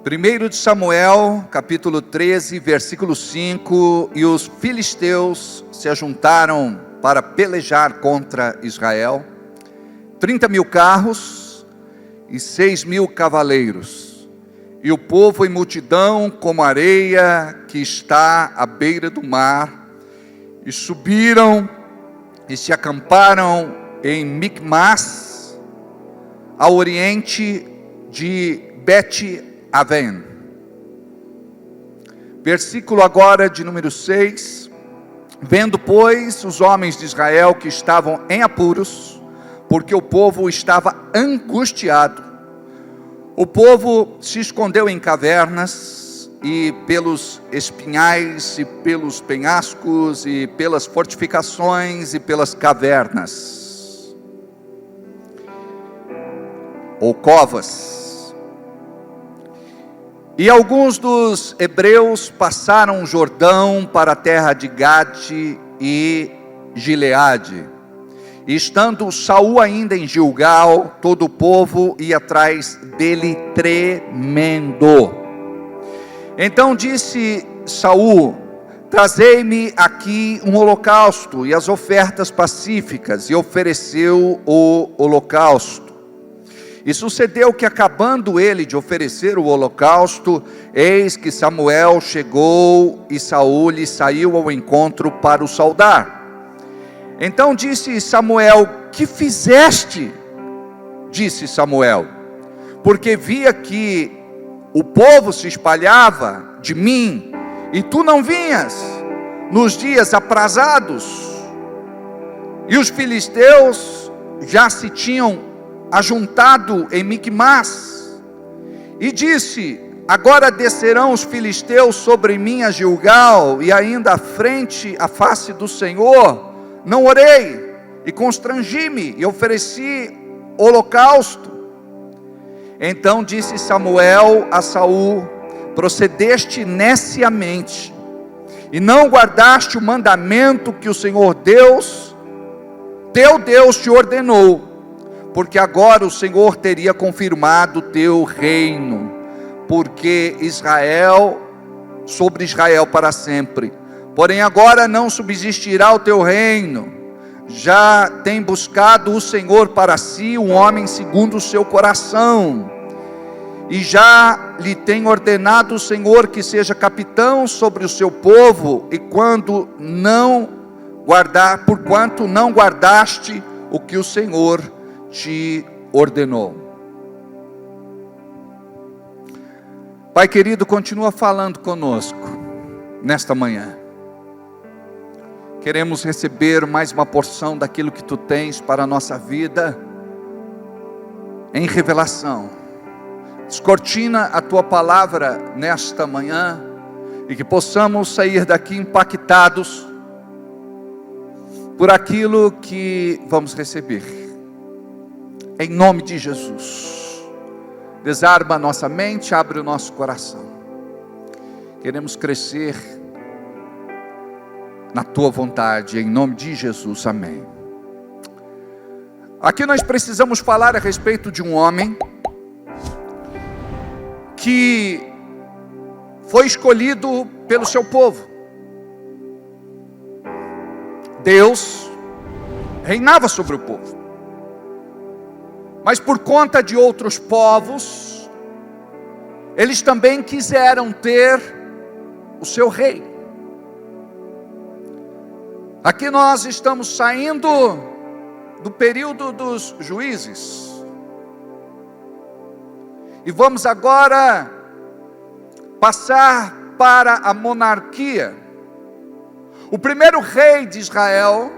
1 de Samuel, capítulo 13, versículo 5, e os filisteus se ajuntaram para pelejar contra Israel, 30.000 carros e 6.000 cavaleiros, e o povo em multidão como areia que está à beira do mar, e subiram e se acamparam em Micmas, ao oriente de Bet-Aven. Versículo agora de número 6. Vendo, pois, os homens de Israel que estavam em apuros, porque o povo estava angustiado, o povo se escondeu em cavernas, e pelos espinhais, e pelos penhascos, e pelas fortificações, e pelas cavernas, ou covas. E alguns dos hebreus passaram o Jordão para a terra de Gade e Gileade. E estando Saul ainda em Gilgal, todo o povo ia atrás dele tremendo. Então disse Saul: trazei-me aqui um holocausto e as ofertas pacíficas. E ofereceu o holocausto. E sucedeu que, acabando ele de oferecer o holocausto, eis que Samuel chegou, e Saul lhe saiu ao encontro para o saudar. Então disse Samuel: que fizeste? Disse Samuel: porque via que o povo se espalhava de mim, e tu não vinhas nos dias aprazados, e os filisteus já se tinham ajuntado em Micmas. E disse: agora descerão os filisteus sobre mim a Gilgal, e ainda à frente a face do Senhor. Não orei, e constrangi-me, e ofereci holocausto. Então disse Samuel a Saul: procedeste neciamente, e não guardaste o mandamento que o Senhor Deus, teu Deus, te ordenou, porque agora o Senhor teria confirmado teu reino, porque sobre Israel para sempre. Porém agora não subsistirá o teu reino. Já tem buscado o Senhor para si um homem segundo o seu coração, e já lhe tem ordenado o Senhor que seja capitão sobre o seu povo, e porquanto não guardaste o que o Senhor te ordenou. Pai querido, continua falando conosco nesta manhã. Queremos receber mais uma porção daquilo que tu tens para a nossa vida em revelação. Descortina a tua palavra nesta manhã, e que possamos sair daqui impactados por aquilo que vamos receber. Em nome de Jesus, desarma a nossa mente, abre o nosso coração. Queremos crescer na tua vontade, em nome de Jesus, amém. Aqui nós precisamos falar a respeito de um homem que foi escolhido pelo seu povo. Deus reinava sobre o povo, mas por conta de outros povos, eles também quiseram ter o seu rei. Aqui nós estamos saindo do período dos juízes, e vamos agora passar para a monarquia. O primeiro rei de Israel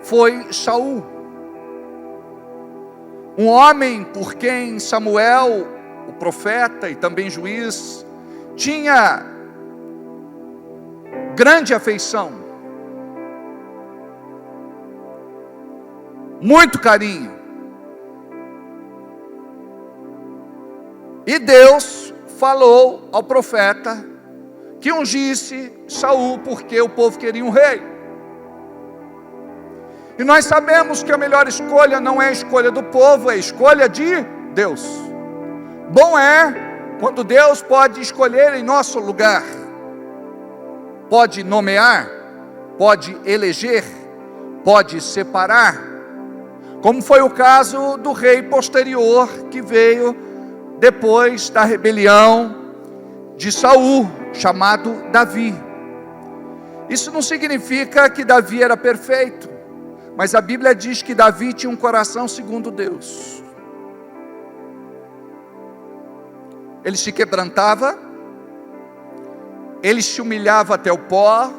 foi Saul, um homem por quem Samuel, o profeta e também juiz, tinha grande afeição, muito carinho. E Deus falou ao profeta que ungisse Saul, porque o povo queria um rei. E nós sabemos que a melhor escolha não é a escolha do povo, é a escolha de Deus. Bom é Quando Deus pode escolher em nosso lugar, pode nomear, pode eleger, pode separar, como foi o caso do rei posterior que veio depois da rebelião de Saul, chamado Davi. Isso não significa que Davi era perfeito, mas a Bíblia diz que Davi tinha um coração segundo Deus. Ele se quebrantava, ele se humilhava até o pó,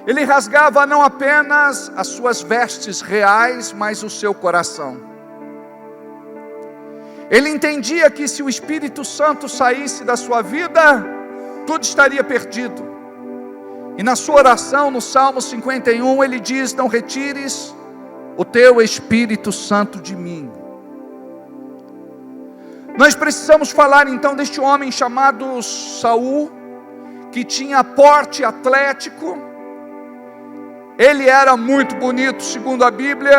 ele rasgava não apenas as suas vestes reais, mas o seu coração. Ele entendia que se o Espírito Santo saísse da sua vida, tudo estaria perdido. E na sua oração, no Salmo 51, ele diz: não retires o teu Espírito Santo de mim. Nós precisamos falar então deste homem chamado Saul, que tinha porte atlético. Ele era muito bonito, segundo a Bíblia,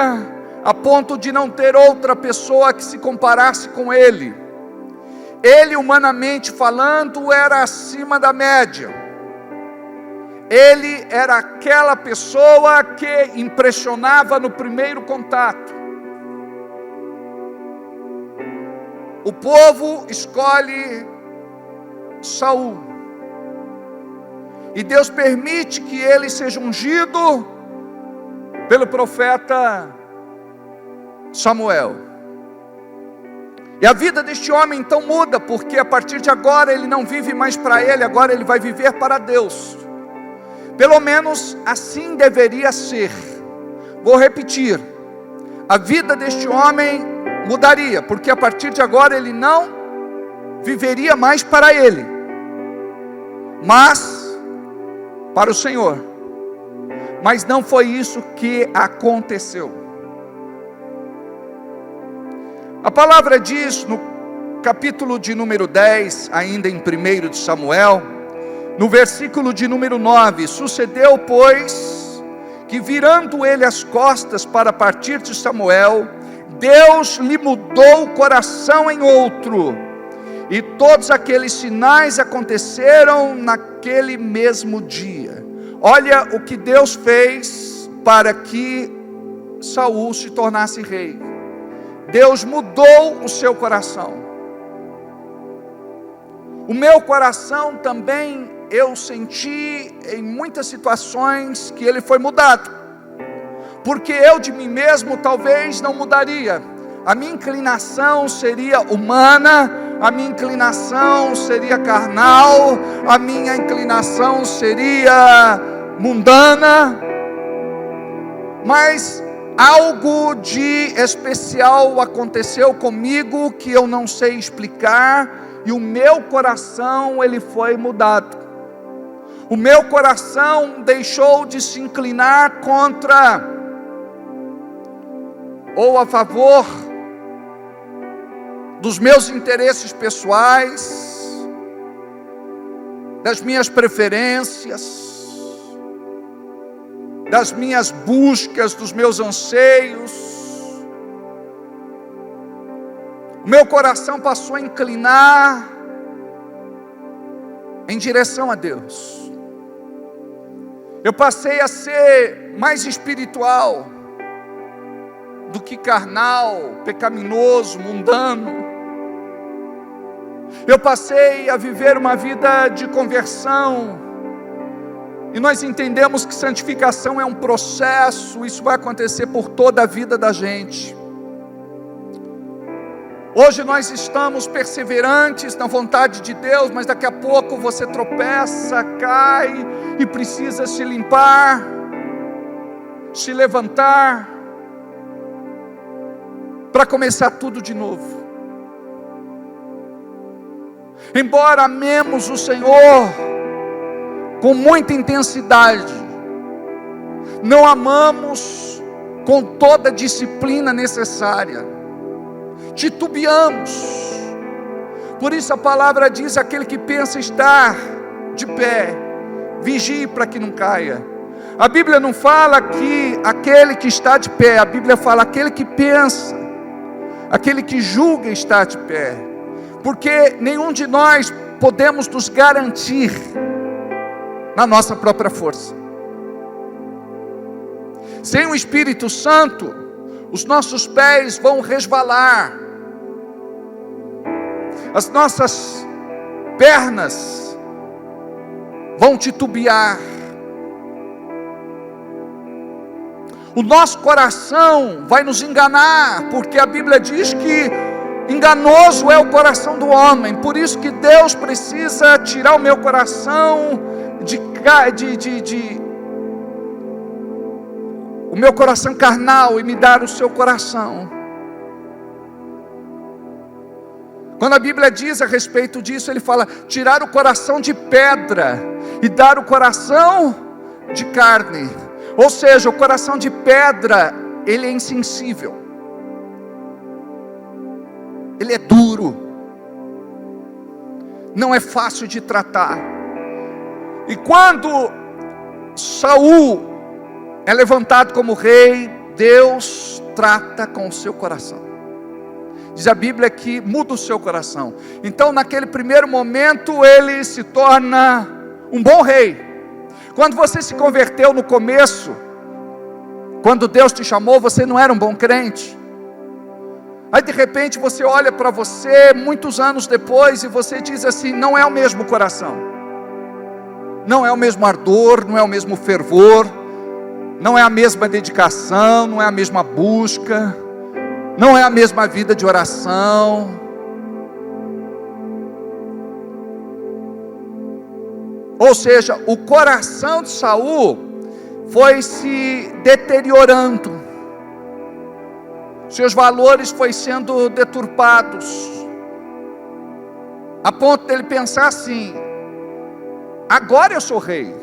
a ponto de não ter outra pessoa que se comparasse com ele. Ele, humanamente falando, era acima da média. Ele era aquela pessoa que impressionava no primeiro contato. O povo escolhe Saul, e Deus permite que ele seja ungido pelo profeta Samuel. E a vida deste homem então muda, porque a partir de agora ele não vive mais para ele, agora ele vai viver para Deus. Pelo menos assim deveria ser. Vou repetir: a vida deste homem mudaria, porque a partir de agora ele não viveria mais para ele, mas para o Senhor. Mas não foi isso que aconteceu. A palavra diz no capítulo de número 10, ainda em 1 de Samuel, no versículo de número 9: sucedeu, pois, que virando ele as costas para partir de Samuel, Deus lhe mudou o coração em outro, e todos aqueles sinais aconteceram naquele mesmo dia. Olha o que Deus fez para que Saul se tornasse rei. Deus mudou o seu coração. O meu coração também, eu senti em muitas situações que ele foi mudado, porque eu de mim mesmo talvez não mudaria. A minha inclinação seria humana, a minha inclinação seria carnal, a minha inclinação seria mundana, mas algo de especial aconteceu comigo que eu não sei explicar, e o meu coração ele foi mudado. O meu coração deixou de se inclinar contra ou a favor dos meus interesses pessoais, das minhas preferências, das minhas buscas, dos meus anseios. O meu coração passou a inclinar em direção a Deus. Eu passei a ser mais espiritual do que carnal, pecaminoso, mundano. Eu passei a viver uma vida de conversão. E nós entendemos que santificação é um processo, isso vai acontecer por toda a vida da gente. Hoje nós estamos perseverantes na vontade de Deus, mas daqui a pouco você tropeça, cai e precisa se limpar, se levantar, para começar tudo de novo. Embora amemos o Senhor com muita intensidade, não amamos com toda a disciplina necessária, titubeamos. Por isso a palavra diz: aquele que pensa estar de pé, vigie para que não caia. A Bíblia não fala que aquele que está de pé, a Bíblia fala aquele que pensa, aquele que julga estar de pé. porque nenhum de nós podemos nos garantir na nossa própria força. Sem o Espírito Santo, os nossos pés vão resvalar, as nossas pernas vão titubear, o nosso coração vai nos enganar, porque a Bíblia diz que enganoso é o coração do homem. Por isso que Deus precisa tirar o meu coração o meu coração carnal e me dar o seu coração. Quando a Bíblia diz a respeito disso, ele fala: tirar o coração de pedra e dar o coração de carne. Ou seja, o coração de pedra, ele é insensível, ele é duro, não é fácil de tratar. E quando Saul é levantado como rei, Deus trata com o seu coração. Diz a Bíblia que muda o seu coração. Então naquele primeiro momento ele se torna um bom rei. Quando você se converteu no começo, quando Deus te chamou, você não era um bom crente. Aí de repente você olha para você, muitos anos depois, e você diz assim: não é o mesmo coração, não é o mesmo ardor, não é o mesmo fervor, não é a mesma dedicação, não é a mesma busca, não é a mesma vida de oração. Ou seja, o coração de Saul foi se deteriorando, seus valores foram sendo deturpados, a ponto dele pensar assim: agora eu sou rei,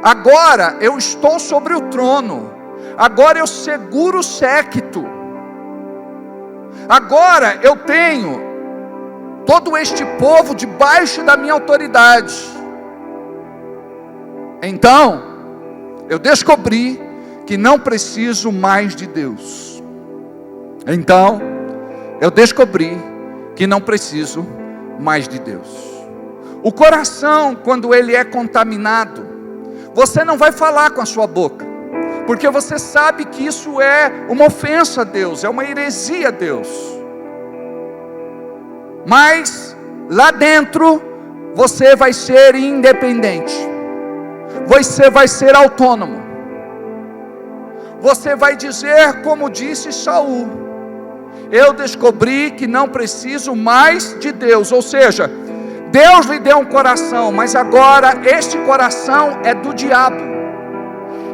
agora eu estou sobre o trono, agora eu seguro o séquito, agora eu tenho todo este povo debaixo da minha autoridade. Então eu descobri que não preciso mais de Deus. Então eu descobri que não preciso mais de Deus. O coração, quando ele é contaminado, você não vai falar com a sua boca, porque você sabe que isso é uma ofensa a Deus, é uma heresia a Deus. Mas lá dentro você vai ser independente, você vai ser autônomo, você vai dizer como disse Saul: eu descobri que não preciso mais de Deus. Ou seja, Deus lhe deu um coração, mas agora este coração é do diabo.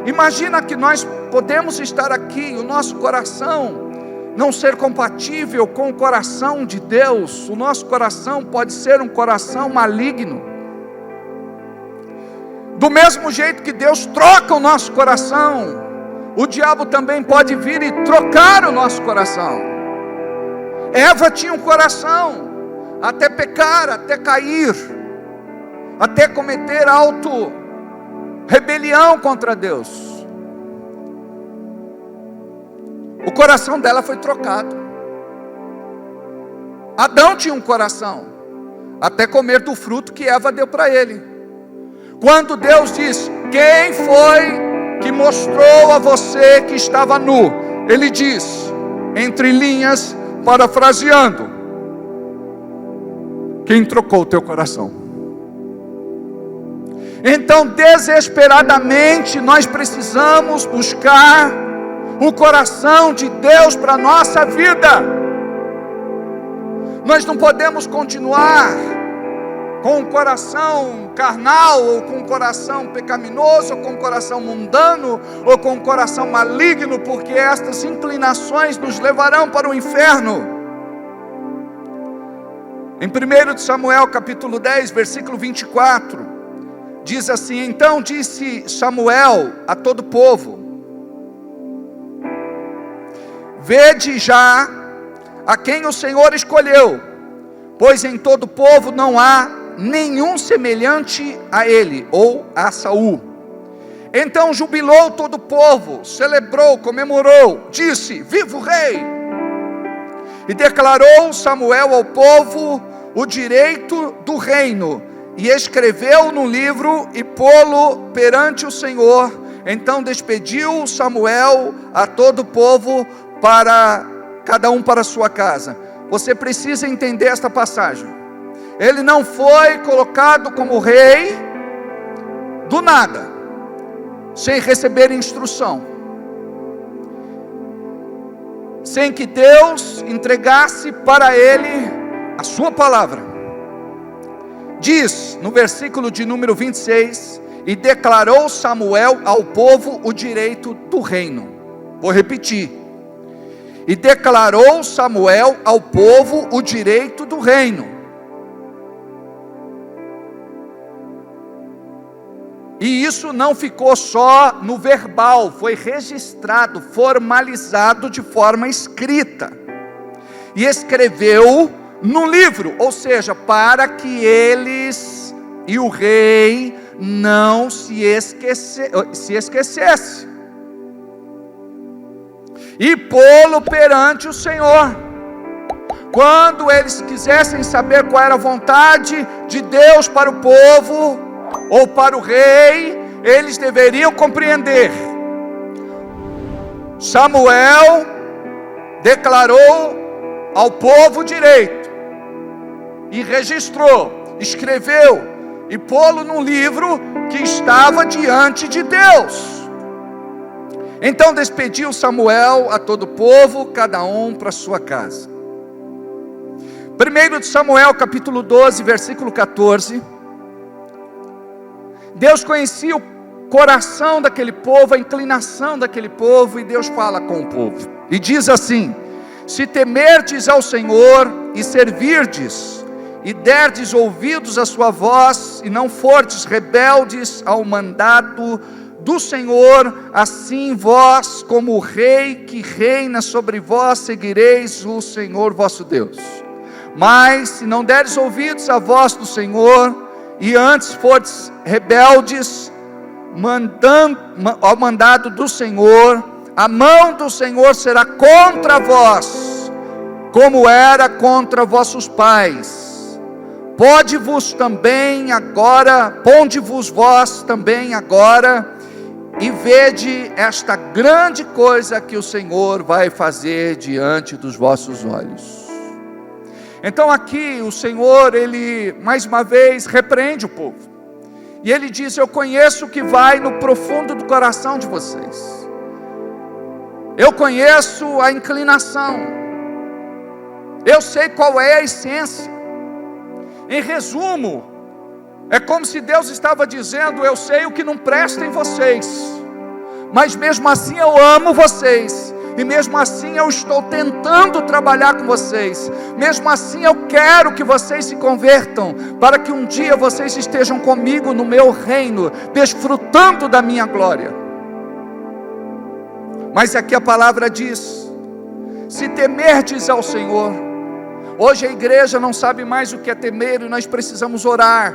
Imagina que nós podemos estar aqui, o nosso coração não ser compatível com o coração de Deus. O nosso coração pode ser um coração maligno. Do mesmo jeito que Deus troca o nosso coração, o diabo também pode vir e trocar o nosso coração. Eva tinha um coração, até pecar, até cair, até cometer rebelião contra Deus. O coração dela foi trocado. Adão tinha um coração, até comer do fruto que Eva deu para ele. Quando Deus diz: quem foi que mostrou a você que estava nu? Ele diz, entre linhas, parafraseando: quem trocou o teu coração? Então desesperadamente nós precisamos buscar o coração de Deus para a nossa vida. Nós não podemos continuar com um coração carnal, ou com um coração pecaminoso, ou com um coração mundano, ou com um coração maligno, porque estas inclinações nos levarão para o inferno. Em 1 Samuel capítulo 10, versículo 24, diz assim: então disse Samuel a todo o povo: vede já a quem o Senhor escolheu, pois em todo o povo não há nenhum semelhante a ele, ou a Saul. Então jubilou todo o povo, celebrou, comemorou, disse: viva o rei! E declarou Samuel ao povo o direito do reino, e escreveu no livro e pô-lo perante o Senhor. Então despediu Samuel a todo o povo, para cada um para a sua casa. Você precisa entender esta passagem. Ele não foi colocado como rei do nada, sem receber instrução, sem que Deus entregasse para ele a sua palavra. Diz no versículo de número 26: e declarou Samuel ao povo o direito do reino. Vou repetir: e declarou Samuel ao povo o direito do reino. E isso não ficou só no verbal, foi registrado, formalizado de forma escrita. E escreveu no livro, ou seja, para que eles e o rei não se esquecesse. E pô-lo perante o Senhor. Quando eles quisessem saber qual era a vontade de Deus para o povo, ou para o rei, eles deveriam compreender. Samuel declarou ao povo o direito, e registrou, escreveu, e pô-lo num livro que estava diante de Deus. Então despediu Samuel a todo o povo, cada um para sua casa. 1 de Samuel capítulo 12, versículo 14. Deus conhecia o coração daquele povo, a inclinação daquele povo, e Deus fala com o povo, e diz assim: se temerdes ao Senhor, e servirdes, e derdes ouvidos à sua voz, e não fordes rebeldes ao mandado do Senhor, assim vós, como o rei que reina sobre vós, seguireis o Senhor vosso Deus. Mas se não deres ouvidos à voz do Senhor, e antes fordes rebeldes ao mandado do Senhor, a mão do Senhor será contra vós, como era contra vossos pais. Ponde-vos vós também agora, e vede esta grande coisa que o Senhor vai fazer diante dos vossos olhos. Então aqui o Senhor, Ele mais uma vez repreende o povo, e Ele diz: eu conheço o que vai no profundo do coração de vocês, eu conheço a inclinação, eu sei qual é a essência. Em resumo, é como se Deus estava dizendo: eu sei o que não presta em vocês, mas mesmo assim eu amo vocês, e mesmo assim eu estou tentando trabalhar com vocês, mesmo assim eu quero que vocês se convertam, para que um dia vocês estejam comigo no meu reino, desfrutando da minha glória. Mas aqui a palavra diz: se temerdes ao Senhor. Hoje a igreja não sabe mais o que é temer, e nós precisamos orar,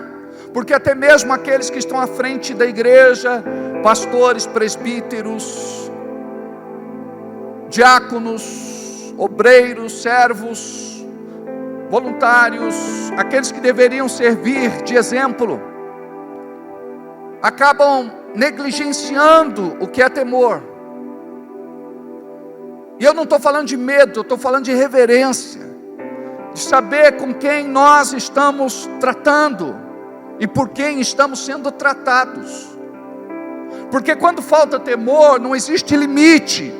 porque até mesmo aqueles que estão à frente da igreja, pastores, presbíteros, diáconos, obreiros, servos, voluntários, aqueles que deveriam servir de exemplo, acabam negligenciando o que é temor. E eu não estou falando de medo, eu estou falando de reverência, de saber com quem nós estamos tratando e por quem estamos sendo tratados. Porque quando falta temor, não existe limite.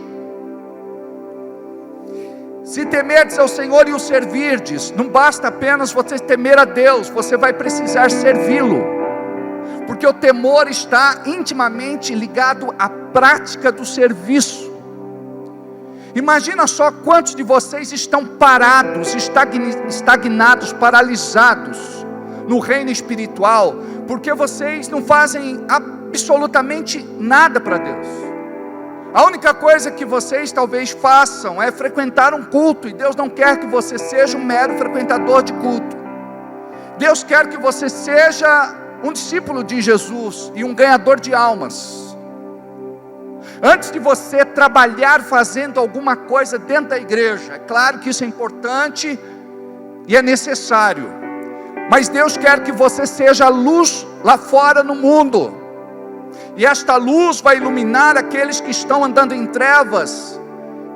Se temerdes ao Senhor e o servirdes, não basta apenas você temer a Deus, você vai precisar servi-lo, porque o temor está intimamente ligado à prática do serviço. Imagina só quantos de vocês estão parados, estagnados, paralisados no reino espiritual, porque vocês não fazem absolutamente nada para Deus. A única coisa que vocês talvez façam é frequentar um culto, e Deus não quer que você seja um mero frequentador de culto. Deus quer que você seja um discípulo de Jesus e um ganhador de almas. Antes de você trabalhar fazendo alguma coisa dentro da igreja, é claro que isso é importante e é necessário, mas Deus quer que você seja a luz lá fora no mundo, e esta luz vai iluminar aqueles que estão andando em trevas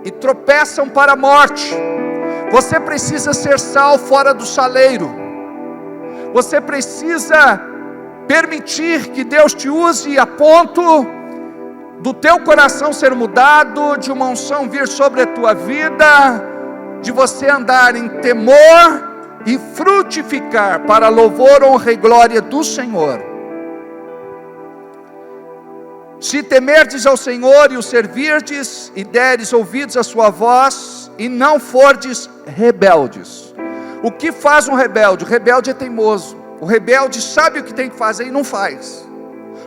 e tropeçam para a morte. Você precisa ser sal fora do saleiro, você precisa permitir que Deus te use a ponto do teu coração ser mudado, de uma unção vir sobre a tua vida, de você andar em temor e frutificar para louvor, honra e glória do Senhor. Se temerdes ao Senhor e o servirdes, e deres ouvidos à sua voz, e não fordes rebeldes. O que faz um rebelde? O rebelde é teimoso. O rebelde sabe o que tem que fazer e não faz.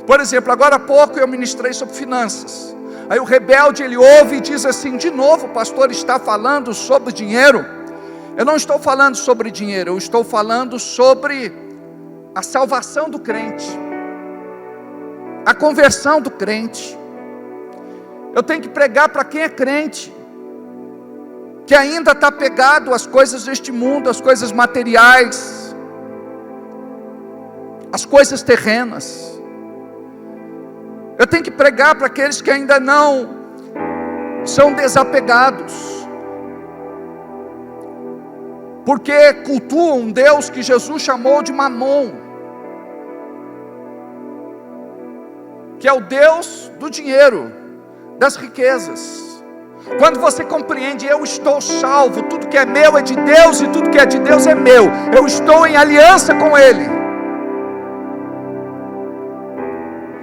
Por exemplo, agora há pouco eu ministrei sobre finanças. Aí o rebelde, ele ouve e diz assim: de novo o pastor está falando sobre dinheiro. Eu não estou falando sobre dinheiro, eu estou falando sobre a salvação do crente, a conversão do crente. Eu tenho que pregar para quem é crente, que ainda está pegado às coisas deste mundo, às coisas materiais, às coisas terrenas. Eu tenho que pregar para aqueles que ainda não são desapegados, porque cultuam um Deus que Jesus chamou de Mamon, que é o Deus do dinheiro, das riquezas. Quando você compreende: eu estou salvo, tudo que é meu é de Deus, e tudo que é de Deus é meu, eu estou em aliança com Ele.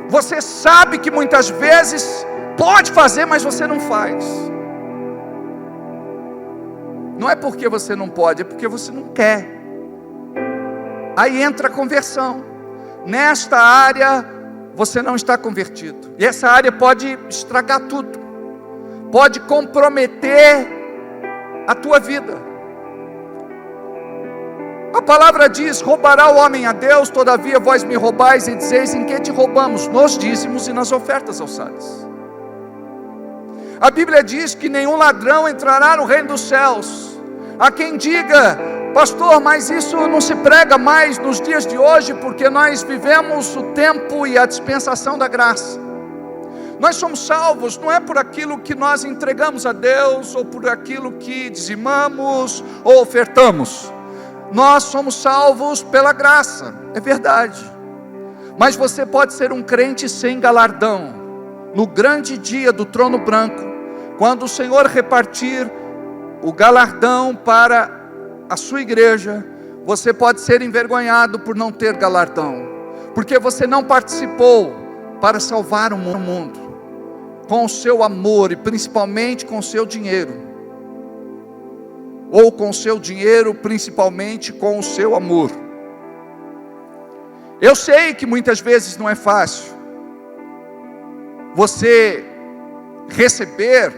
Você sabe que muitas vezes pode fazer, mas você não faz. Não é porque você não pode, é porque você não quer. Aí entra a conversão. Nesta área você não está convertido, e essa área pode estragar tudo, pode comprometer a tua vida. A palavra diz: roubará o homem a Deus, todavia vós me roubais, e dizeis: em que te roubamos? Nos dízimos e nas ofertas alçadas. A Bíblia diz que nenhum ladrão entrará no reino dos céus. Há quem diga: pastor, mas isso não se prega mais nos dias de hoje, porque nós vivemos o tempo e a dispensação da graça. Nós somos salvos, não é por aquilo que nós entregamos a Deus, ou por aquilo que dizimamos ou ofertamos. Nós somos salvos pela graça, é verdade. Mas você pode ser um crente sem galardão. No grande dia do trono branco, quando o Senhor repartir o galardão para a sua igreja, você pode ser envergonhado por não ter galardão, porque você não participou para salvar o mundo com o seu amor, e principalmente com o seu dinheiro, ou com o seu dinheiro, principalmente com o seu amor. Eu sei que muitas vezes não é fácil você receber,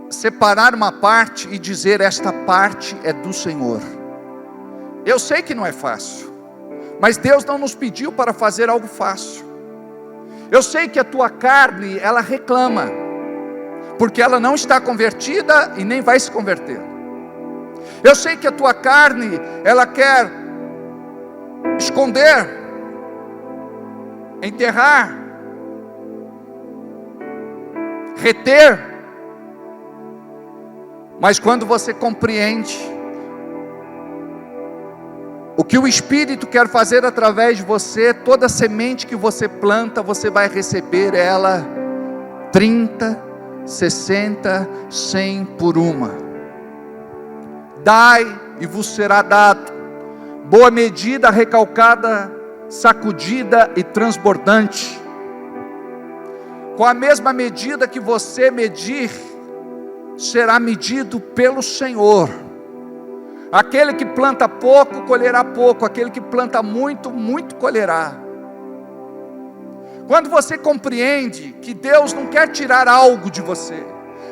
separar uma parte e dizer: esta parte é do Senhor. Eu sei que não é fácil, mas Deus não nos pediu para fazer algo fácil. Eu sei que a tua carne, ela reclama, porque ela não está convertida e nem vai se converter. Eu sei que a tua carne, ela quer esconder, enterrar, reter. Mas quando você compreende o que o Espírito quer fazer através de você, toda semente que você planta, você vai receber ela 30, 60, 100 por uma. Dai e vos será dado, boa medida, recalcada, sacudida e transbordante. Com a mesma medida que você medir, será medido pelo Senhor. Aquele que planta pouco, colherá pouco. Aquele que planta muito, muito colherá. Quando você compreende que Deus não quer tirar algo de você,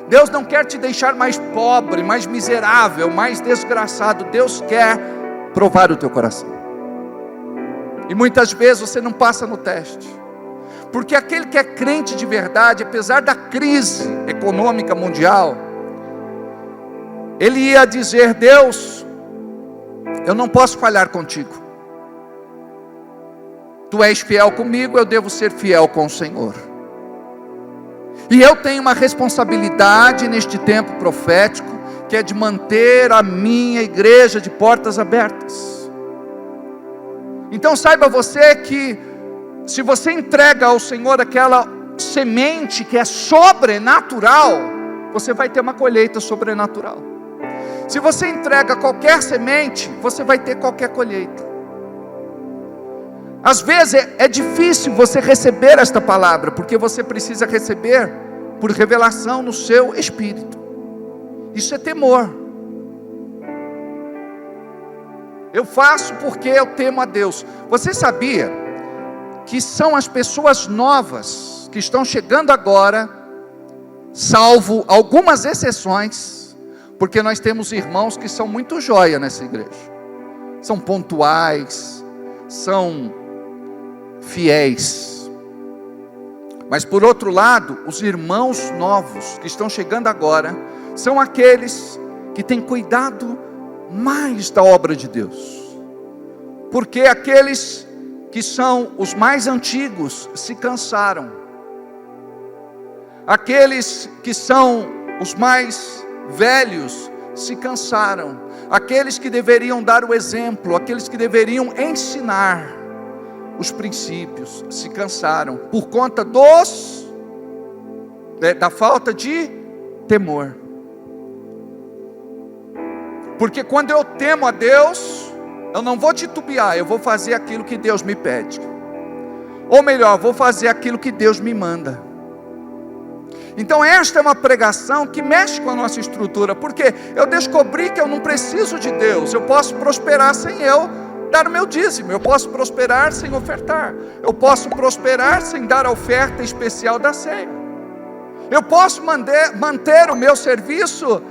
Deus não quer te deixar mais pobre, mais miserável, mais desgraçado. Deus quer provar o teu coração. E muitas vezes você não passa no teste. Porque aquele que é crente de verdade, apesar da crise econômica mundial, ele ia dizer: Deus, eu não posso falhar contigo. Tu és fiel comigo, eu devo ser fiel com o Senhor. E eu tenho uma responsabilidade neste tempo profético, que é de manter a minha igreja de portas abertas. Então saiba você que, se você entrega ao Senhor aquela semente que é sobrenatural, você vai ter uma colheita sobrenatural. Se você entrega qualquer semente, você vai ter qualquer colheita. Às vezes é difícil você receber esta palavra, porque você precisa receber por revelação no seu espírito. Isso é temor. Eu faço porque eu temo a Deus. Você sabia que são as pessoas novas que estão chegando agora, salvo algumas exceções, porque nós temos irmãos que são muito joia nessa igreja, são pontuais, são fiéis. Mas por outro lado, os irmãos novos que estão chegando agora, são aqueles que têm cuidado mais da obra de Deus. Porque aqueles que são os mais antigos se cansaram. Aqueles que são os mais velhos se cansaram. Aqueles que deveriam dar o exemplo, aqueles que deveriam ensinar os princípios, se cansaram por conta da falta de temor. Porque quando eu temo a Deus, eu não vou titubear, eu vou fazer aquilo que Deus me pede. Ou melhor, vou fazer aquilo que Deus me manda. Então esta é uma pregação que mexe com a nossa estrutura, porque eu descobri que eu não preciso de Deus. Eu posso prosperar sem eu dar o meu dízimo, eu posso prosperar sem ofertar, eu posso prosperar sem dar a oferta especial da ceia, eu posso manter o meu serviço.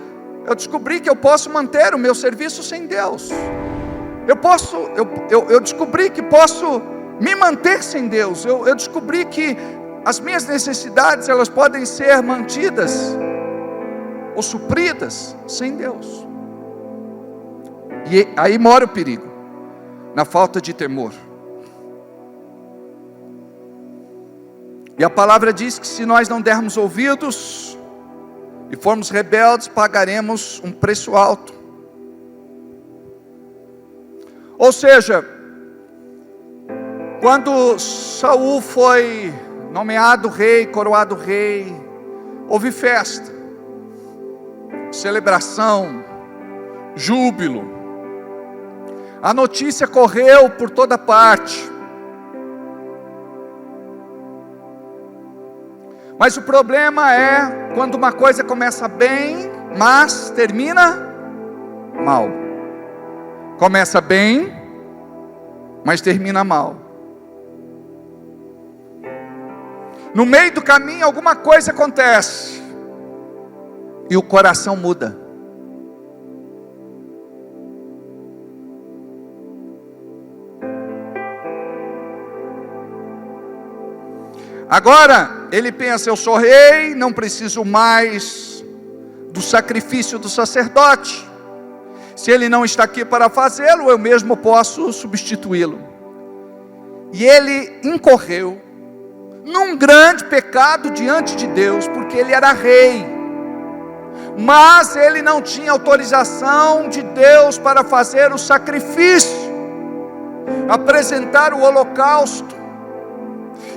Eu descobri que eu posso manter o meu serviço sem Deus. Eu descobri que posso me manter sem Deus. Eu descobri que as minhas necessidades, elas podem ser mantidas ou supridas sem Deus. E aí mora o perigo, na falta de temor. E a palavra diz que se nós não dermos ouvidos e formos rebeldes, pagaremos um preço alto. Ou seja, quando Saul foi nomeado rei, coroado rei, houve festa, celebração, júbilo. A notícia correu por toda parte. Mas o problema é quando uma coisa começa bem, mas termina mal. Começa bem, mas termina mal. No meio do caminho alguma coisa acontece e o coração muda. Agora ele pensa: eu sou rei, não preciso mais do sacrifício do sacerdote. Se ele não está aqui para fazê-lo, eu mesmo posso substituí-lo. E ele incorreu num grande pecado diante de Deus, porque ele era rei, mas ele não tinha autorização de Deus para fazer o sacrifício, apresentar o holocausto.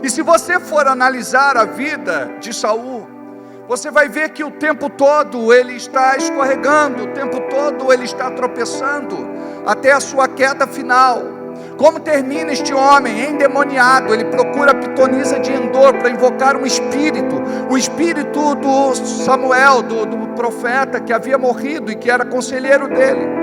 E se você for analisar a vida de Saul, você vai ver que o tempo todo ele está escorregando, o tempo todo ele está tropeçando, até a sua queda final. Como termina este homem? Endemoniado. Ele procura a pitonisa de Endor para invocar um espírito, o espírito do Samuel, do profeta que havia morrido e que era conselheiro dele.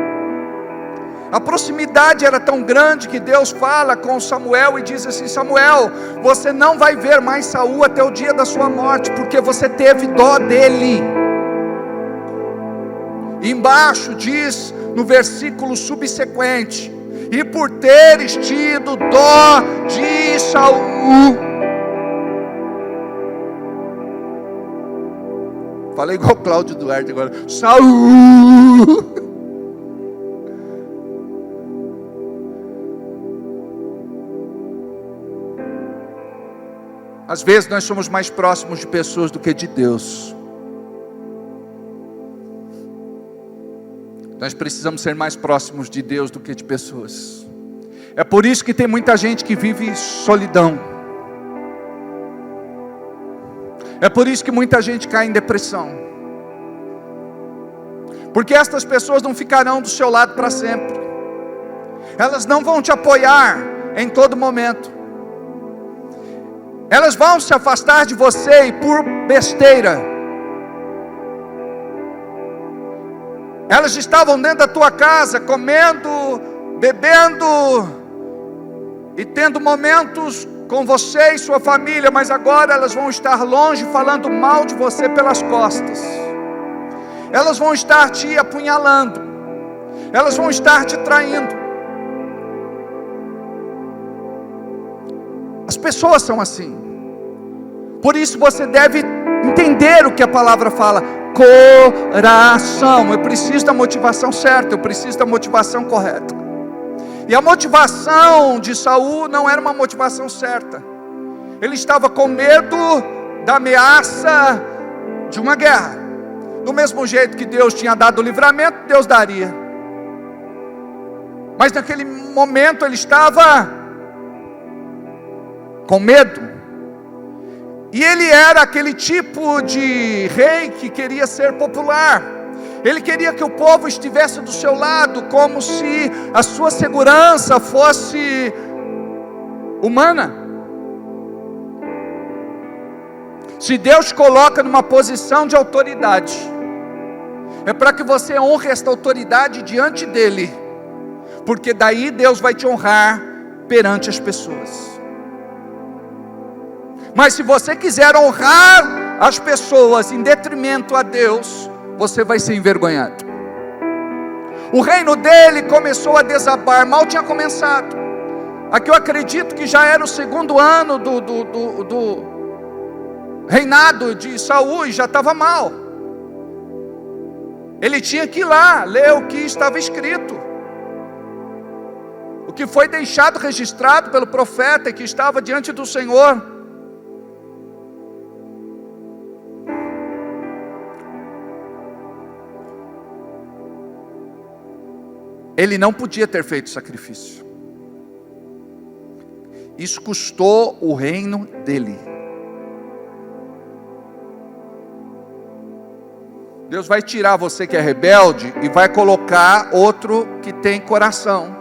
A proximidade era tão grande que Deus fala com Samuel e diz assim: Samuel, você não vai ver mais Saul até o dia da sua morte, porque você teve dó dele. E embaixo diz, no versículo subsequente: e por teres tido dó de Saul. Falei igual o Cláudio Duarte agora. Saul! Às vezes nós somos mais próximos de pessoas do que de Deus. Nós precisamos ser mais próximos de Deus do que de pessoas. É por isso que tem muita gente que vive solidão. É por isso que muita gente cai em depressão. Porque estas pessoas não ficarão do seu lado para sempre. Elas não vão te apoiar em todo momento. Elas vão se afastar de você e por besteira. Elas estavam dentro da tua casa, comendo, bebendo e tendo momentos com você e sua família, mas agora elas vão estar longe falando mal de você pelas costas. Elas vão estar te apunhalando. Elas vão estar te traindo. As pessoas são assim. Por isso você deve entender o que a palavra fala. Coração. Eu preciso da motivação certa. Eu preciso da motivação correta. E a motivação de Saul não era uma motivação certa. Ele estava com medo da ameaça de uma guerra. Do mesmo jeito que Deus tinha dado o livramento, Deus daria. Mas naquele momento ele estava com medo. E ele era aquele tipo de rei que queria ser popular. Ele queria que o povo estivesse do seu lado, como se a sua segurança fosse humana. Se Deus te coloca numa posição de autoridade, é para que você honre esta autoridade diante dele, porque daí Deus vai te honrar perante as pessoas. Mas se você quiser honrar as pessoas em detrimento a Deus, você vai ser envergonhado. O reino dele começou a desabar, mal tinha começado. Aqui eu acredito que já era o segundo ano do reinado de Saul e já estava mal. Ele tinha que ir lá, ler o que estava escrito. O que foi deixado registrado pelo profeta que estava diante do Senhor. Ele não podia ter feito sacrifício. Isso custou o reino dele. Deus vai tirar você que é rebelde e vai colocar outro que tem coração.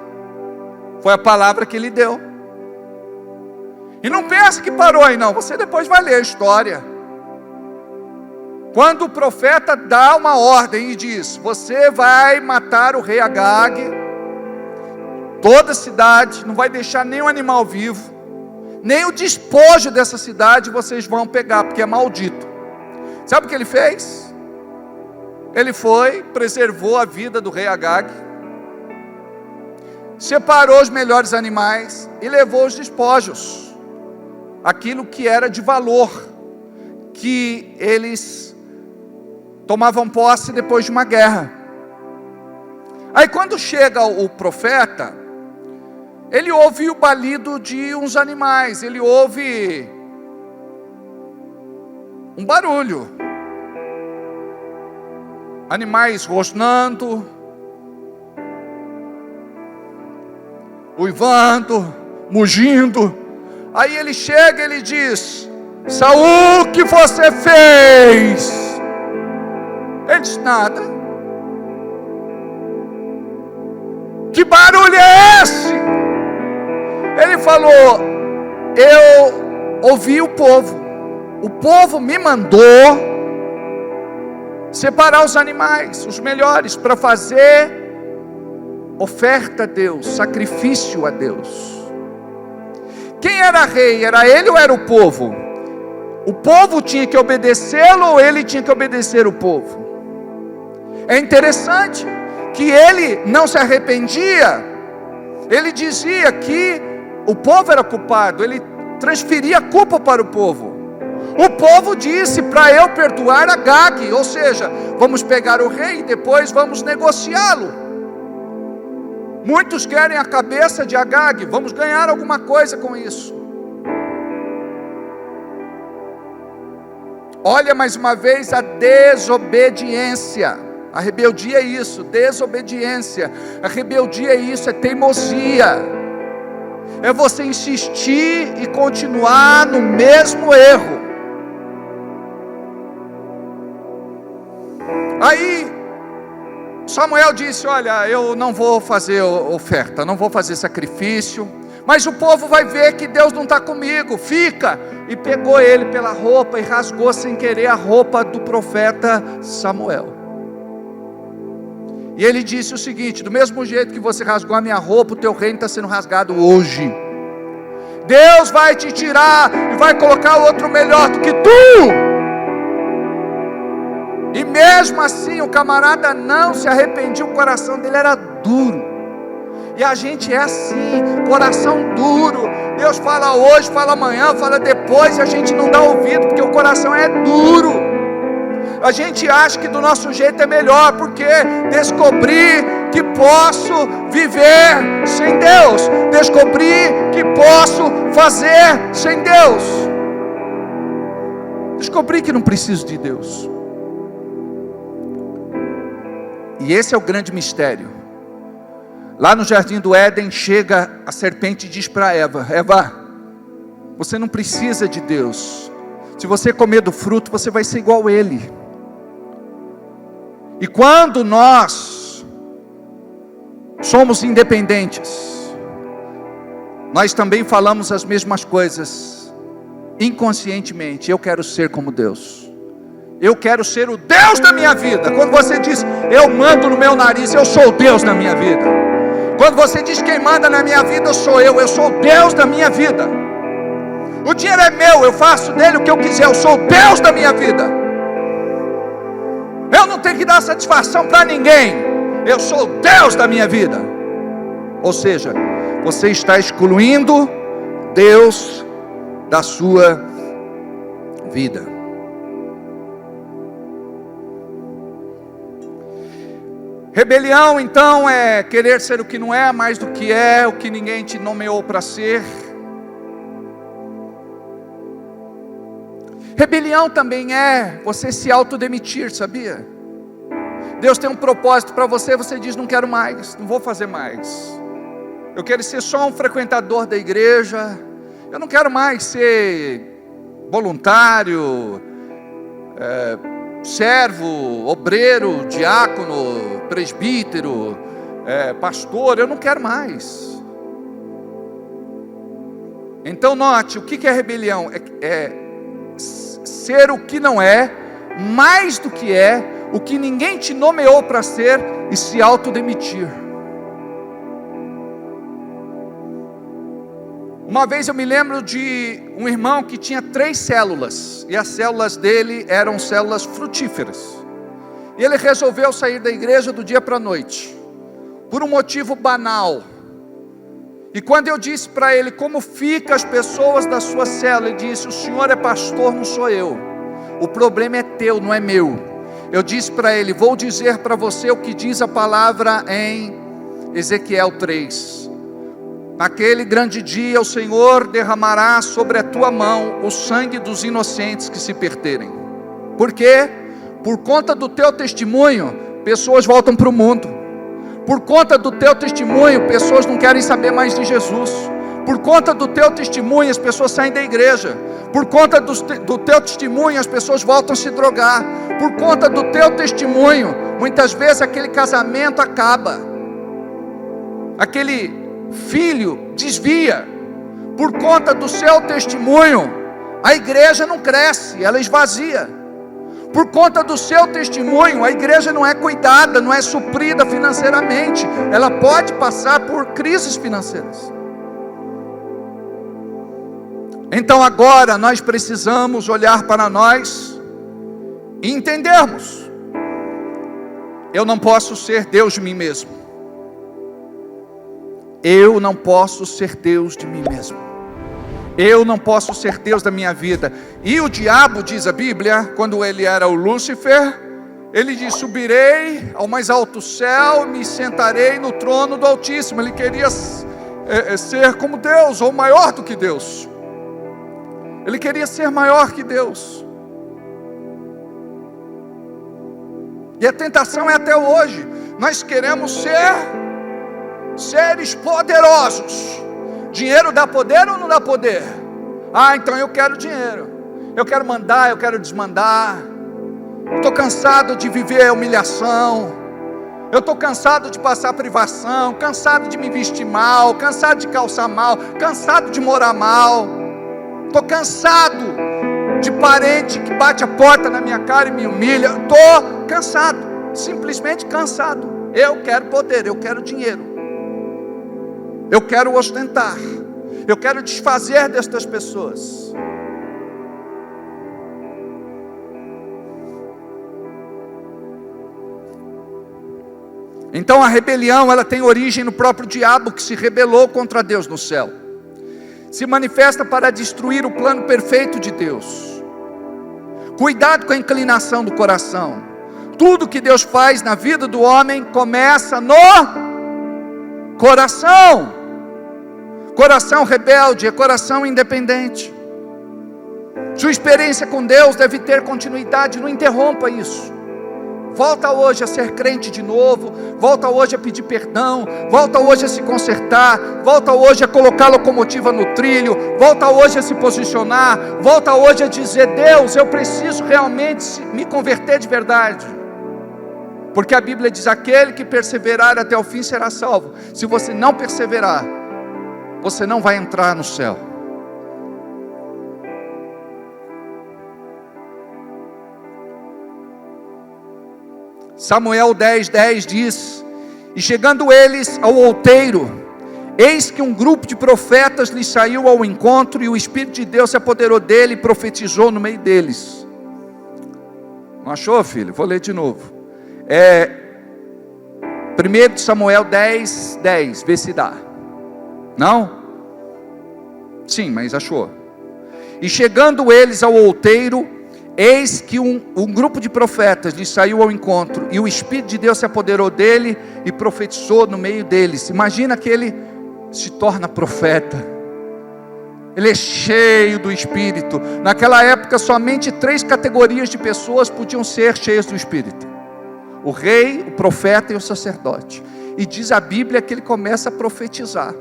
Foi a palavra que ele deu. E não pense que parou aí não, você depois vai ler a história. Quando o profeta dá uma ordem e diz: você vai matar o rei Agag, toda a cidade, não vai deixar nenhum animal vivo, nem o despojo dessa cidade vocês vão pegar, porque é maldito. Sabe o que ele fez? Ele foi, preservou a vida do rei Agag, separou os melhores animais e levou os despojos, aquilo que era de valor, que eles tomavam posse depois de uma guerra. Aí quando chega o profeta, ele ouve o balido de uns animais, ele ouve um barulho, animais rosnando, uivando, mugindo. Aí ele chega e ele diz: Saul, o que você fez? Ele disse: nada. Que barulho é esse? Ele falou: eu ouvi o povo me mandou separar os animais, os melhores, para fazer oferta a Deus, sacrifício a Deus. Quem era rei? Era ele ou era o povo? O povo tinha que obedecê-lo ou ele tinha que obedecer o povo? É interessante que ele não se arrependia. Ele dizia que o povo era culpado, ele transferia a culpa para o povo. O povo disse para eu perdoar Agag, ou seja, vamos pegar o rei e depois vamos negociá-lo. Muitos querem a cabeça de Agag, vamos ganhar alguma coisa com isso. Olha mais uma vez a desobediência. A rebeldia é isso, desobediência. A rebeldia é isso, é teimosia. É você insistir e continuar no mesmo erro. Aí Samuel disse: olha, eu não vou fazer oferta, não vou fazer sacrifício, mas o povo vai ver que Deus não está comigo, fica. E pegou ele pela roupa e rasgou sem querer a roupa do profeta Samuel. E ele disse o seguinte: do mesmo jeito que você rasgou a minha roupa, o teu reino está sendo rasgado hoje. Deus vai te tirar e vai colocar outro melhor do que tu. E mesmo assim o camarada não se arrependia, o coração dele era duro. E a gente é assim, coração duro. Deus fala hoje, fala amanhã, fala depois, e a gente não dá ouvido, porque o coração é duro. A gente acha que do nosso jeito é melhor, porque descobri que posso viver sem Deus, descobri que posso fazer sem Deus, descobri que não preciso de Deus. E esse é o grande mistério. Lá no jardim do Éden, chega a serpente e diz para Eva: Eva, você não precisa de Deus. Se você comer do fruto, você vai ser igual a Ele. E quando nós somos independentes, nós também falamos as mesmas coisas, inconscientemente. Eu quero ser como Deus. Eu quero ser o Deus da minha vida. Quando você diz, eu mando no meu nariz, eu sou o Deus da minha vida. Quando você diz, quem manda na minha vida sou eu sou o Deus da minha vida. O dinheiro é meu, eu faço dele o que eu quiser, eu sou o Deus da minha vida. Eu não tenho que dar satisfação para ninguém, eu sou o Deus da minha vida. Ou seja, você está excluindo Deus da sua vida. Rebelião então é querer ser o que não é, mais do que é, o que ninguém te nomeou para ser. Rebelião também é você se autodemitir, sabia? Deus tem um propósito para você, você diz, não quero mais, não vou fazer mais. Eu quero ser só um frequentador da igreja, eu não quero mais ser voluntário, servo, obreiro, diácono, presbítero, pastor, eu não quero mais. Então note, o que é rebelião? É ser o que não é, mais do que é, o que ninguém te nomeou para ser, e se autodemitir. Uma vez eu me lembro de um irmão que tinha 3 células, e as células dele eram células frutíferas, e ele resolveu sair da igreja do dia para a noite, por um motivo banal. E quando eu disse para ele, como fica as pessoas da sua célula, ele disse, o senhor é pastor, não sou eu, o problema é teu, não é meu. Eu disse para ele, vou dizer para você o que diz a palavra em Ezequiel 3, naquele grande dia o Senhor derramará sobre a tua mão o sangue dos inocentes que se perderem. Por quê? Por conta do teu testemunho, pessoas voltam para o mundo. Por conta do teu testemunho, pessoas não querem saber mais de Jesus. Por conta do teu testemunho, as pessoas saem da igreja. Por conta do teu testemunho, as pessoas voltam a se drogar. Por conta do teu testemunho, muitas vezes aquele casamento acaba, aquele filho desvia. Por conta do seu testemunho, a igreja não cresce, ela esvazia. Por conta do seu testemunho, a igreja não é cuidada, não é suprida financeiramente, ela pode passar por crises financeiras. Então agora nós precisamos olhar para nós e entendermos, eu não posso ser Deus de mim mesmo. Eu não posso ser Deus de mim mesmo. Eu não posso ser Deus da minha vida. E o diabo, diz a Bíblia, quando ele era o Lúcifer, ele diz: subirei ao mais alto céu, me sentarei no trono do Altíssimo. Ele queria ser como Deus, ou maior do que Deus. Ele queria ser maior que Deus. E a tentação é até hoje. Nós queremos ser seres poderosos. Dinheiro dá poder ou não dá poder? Então eu quero dinheiro. Eu quero mandar, eu quero desmandar. Estou cansado de viver a humilhação. Eu estou cansado de passar privação, cansado de me vestir mal, cansado de calçar mal, cansado de morar mal. Estou cansado de parente que bate a porta na minha cara e me humilha. Estou cansado, simplesmente cansado. Eu quero poder, eu quero dinheiro. Eu quero ostentar. Eu quero desfazer destas pessoas. Então a rebelião, ela tem origem no próprio diabo, que se rebelou contra Deus no céu. Se manifesta para destruir o plano perfeito de Deus. Cuidado com a inclinação do coração. Tudo que Deus faz na vida do homem começa no coração. Coração rebelde é coração independente. Sua experiência com Deus deve ter continuidade, não interrompa isso. Volta hoje a ser crente de novo, volta hoje a pedir perdão, volta hoje a se consertar, volta hoje a colocar a locomotiva no trilho, volta hoje a se posicionar, volta hoje a dizer: Deus, eu preciso realmente me converter de verdade. Porque a Bíblia diz: aquele que perseverar até o fim será salvo. Se você não perseverar, você não vai entrar no céu. Samuel 10:10 diz: e chegando eles ao outeiro, eis que um grupo de profetas lhes saiu ao encontro, e o Espírito de Deus se apoderou dele e profetizou no meio deles. Não achou, filho? Vou ler de novo. 1 Samuel 10:10, vê se dá. Não? Sim, mas achou. E chegando eles ao outeiro, eis que um grupo de profetas lhe saiu ao encontro, e o Espírito de Deus se apoderou dele e profetizou no meio deles. Imagina que ele se torna profeta. Ele é cheio do Espírito. Naquela época somente 3 categorias de pessoas podiam ser cheias do Espírito: o rei, o profeta e o sacerdote. E diz a Bíblia que ele começa a profetizar.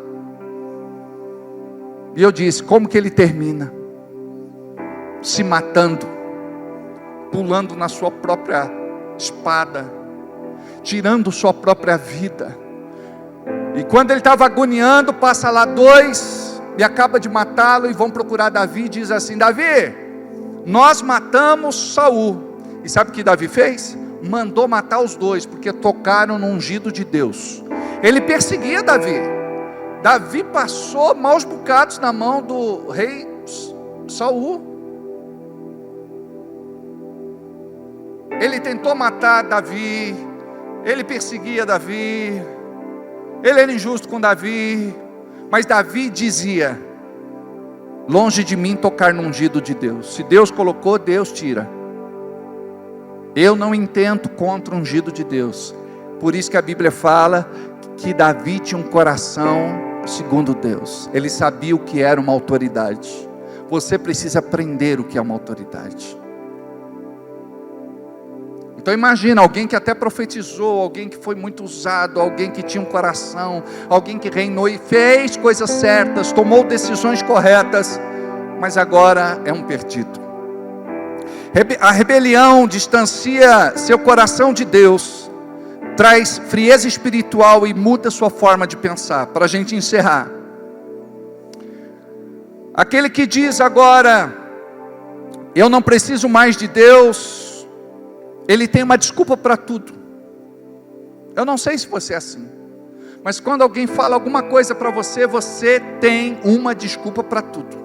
E eu disse: como que ele termina? Se matando, pulando na sua própria espada, tirando sua própria vida. E quando ele estava agoniando, passa lá 2 e acaba de matá-lo, e vão procurar Davi, e diz assim: Davi, nós matamos Saul. E sabe o que Davi fez? Mandou matar os 2, porque tocaram no ungido de Deus. Ele perseguia Davi. Davi passou maus bocados na mão do rei Saul. Ele tentou matar Davi, ele perseguia Davi, ele era injusto com Davi, mas Davi dizia: longe de mim tocar no ungido de Deus. Se Deus colocou, Deus tira. Eu não intento contra o ungido de Deus. Por isso que a Bíblia fala que Davi tinha um coração segundo Deus. Ele sabia o que era uma autoridade. Você precisa aprender o que é uma autoridade. Então imagina, alguém que até profetizou, alguém que foi muito usado, alguém que tinha um coração, alguém que reinou e fez coisas certas, tomou decisões corretas, mas agora é um perdido. A rebelião distancia seu coração de Deus, traz frieza espiritual e muda sua forma de pensar. Para a gente encerrar, aquele que diz agora: eu não preciso mais de Deus, ele tem uma desculpa para tudo. Eu não sei se você é assim, mas quando alguém fala alguma coisa para você, você tem uma desculpa para tudo.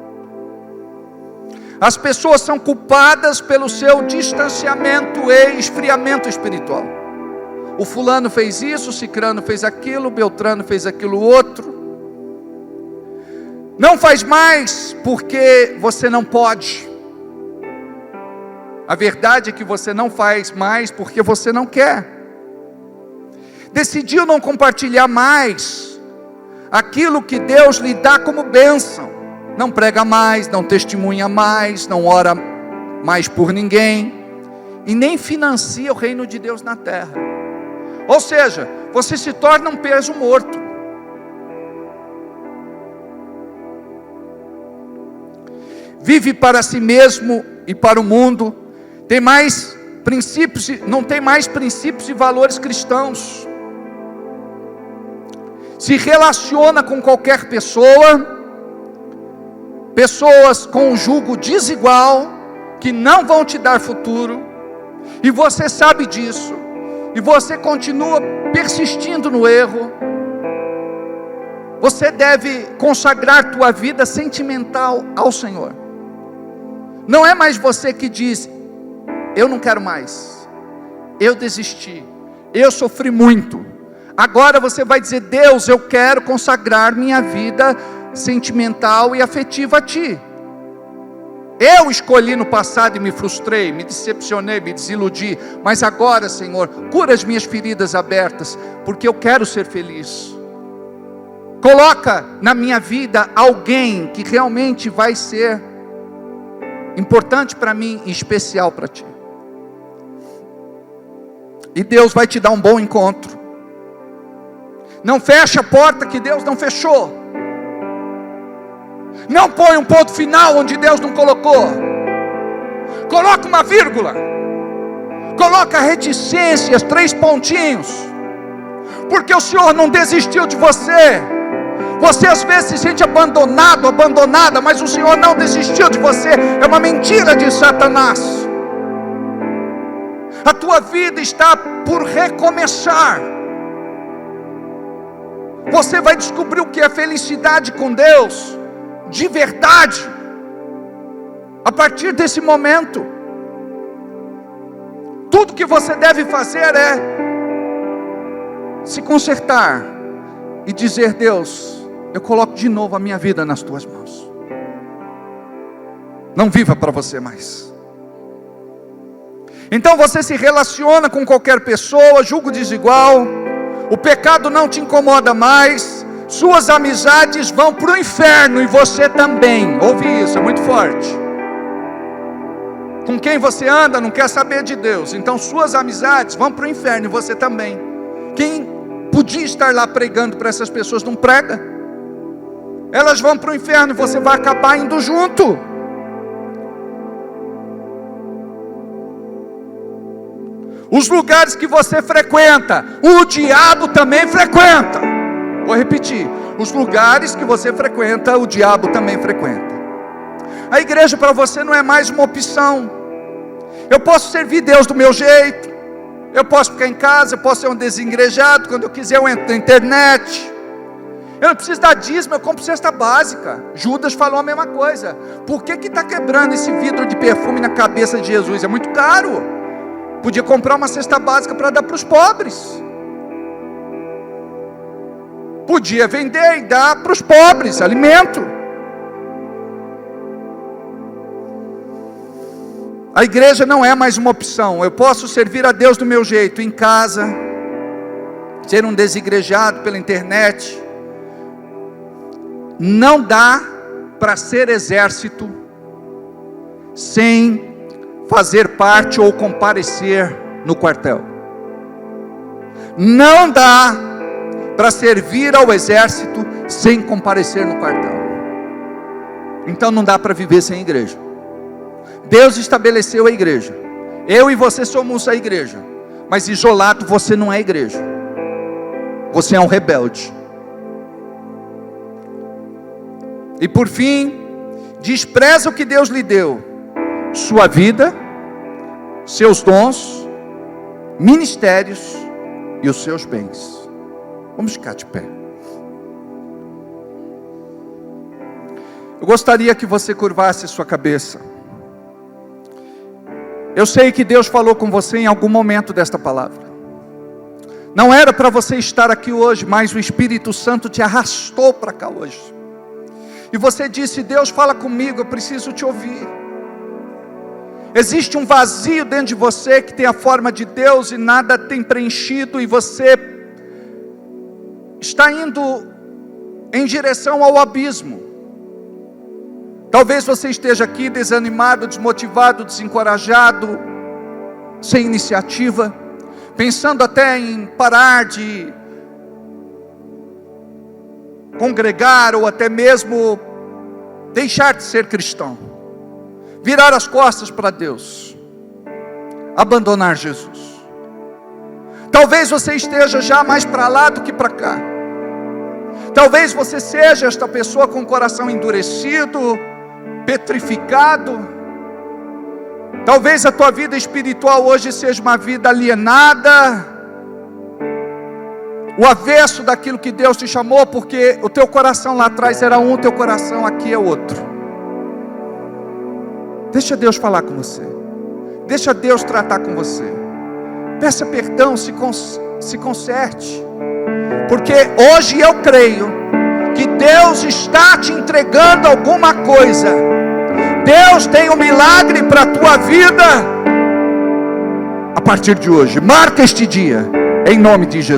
As pessoas são culpadas pelo seu distanciamento e esfriamento espiritual. O fulano fez isso, o cicrano fez aquilo, o beltrano fez aquilo outro. Não faz mais porque você não pode. A verdade é que você não faz mais porque você não quer. Decidiu não compartilhar mais aquilo que Deus lhe dá como bênção. Não prega mais, não testemunha mais, não ora mais por ninguém, e nem financia o reino de Deus na terra. Ou seja, você se torna um peso morto. Vive para si mesmo e para o mundo. Tem mais princípios, não tem mais princípios e valores cristãos. Se relaciona com qualquer pessoa, pessoas com um jugo desigual, que não vão te dar futuro, e você sabe disso, e você continua persistindo no erro. Você deve consagrar tua vida sentimental ao Senhor. Não é mais você que diz: eu não quero mais, eu desisti, eu sofri muito. Agora você vai dizer: Deus, eu quero consagrar minha vida sentimental e afetiva a Ti. Eu escolhi no passado e me frustrei, me decepcionei, me desiludi, mas agora, Senhor, cura as minhas feridas abertas, porque eu quero ser feliz. Coloca na minha vida alguém que realmente vai ser importante para mim e especial para Ti. E Deus vai te dar um bom encontro. Não feche a porta que Deus não fechou. Não põe um ponto final onde Deus não colocou. Coloca uma vírgula. Coloca reticências, 3 pontinhos. Porque o Senhor não desistiu de você. Você às vezes se sente abandonado, abandonada, mas o Senhor não desistiu de você. É uma mentira de Satanás. A tua vida está por recomeçar. Você vai descobrir o que é felicidade com Deus, de verdade, a partir desse momento. Tudo que você deve fazer é se consertar e dizer: Deus, eu coloco de novo a minha vida nas Tuas mãos. Não viva para você mais. Então você se relaciona com qualquer pessoa, julgo desigual, o pecado não te incomoda mais, suas amizades vão para o inferno e você também. Ouve isso, é muito forte. Com quem você anda não quer saber de Deus, então suas amizades vão para o inferno e você também. Quem podia estar lá pregando para essas pessoas não prega. Elas vão para o inferno e você vai acabar indo junto. Os lugares que você frequenta, o diabo também frequenta. Vou repetir: os lugares que você frequenta, o diabo também frequenta. A igreja para você não é mais uma opção. Eu posso servir Deus do meu jeito, eu posso ficar em casa, eu posso ser um desengrejado, quando eu quiser eu entro na internet. Eu não preciso dar dízimo, eu compro cesta básica. Judas falou a mesma coisa. Por que está quebrando esse vidro de perfume na cabeça de Jesus? É muito caro. Podia comprar uma cesta básica para dar para os pobres. Podia vender e dar para os pobres alimento. A igreja não é mais uma opção. Eu posso servir a Deus do meu jeito, em casa, ser um desigrejado pela internet. Não dá para ser exército sem fazer parte ou comparecer no quartel. Não dá para servir ao exército sem comparecer no quartel. Então não dá para viver sem igreja. Deus estabeleceu a igreja. Eu e você somos a igreja. Mas isolado você não é igreja. Você é um rebelde. E por fim, despreza o que Deus lhe deu: sua vida, seus dons, ministérios e os seus bens. Vamos ficar de pé. Eu gostaria que você curvasse sua cabeça. Eu sei que Deus falou com você em algum momento desta palavra. Não era para você estar aqui hoje, mas o Espírito Santo te arrastou para cá hoje. e você disse: Deus, fala comigo, eu preciso te ouvir. Existe um vazio dentro de você que tem a forma de Deus e nada tem preenchido, e você está indo em direção ao abismo. Talvez você esteja aqui desanimado, desmotivado, desencorajado, sem iniciativa, pensando até em parar de congregar, ou até mesmo deixar de ser cristão, virar as costas para Deus, abandonar Jesus. Talvez você esteja já mais para lá do que para cá. Talvez você seja esta pessoa com o coração endurecido, petrificado. Talvez a tua vida espiritual hoje seja uma vida alienada, o avesso daquilo que Deus te chamou, porque o teu coração lá atrás era um, o teu coração aqui é outro. Deixa Deus falar com você, deixa Deus tratar com você, peça perdão, se conserte, porque hoje eu creio que Deus está te entregando alguma coisa. Deus tem um milagre para a tua vida a partir de hoje. Marca este dia, em nome de Jesus.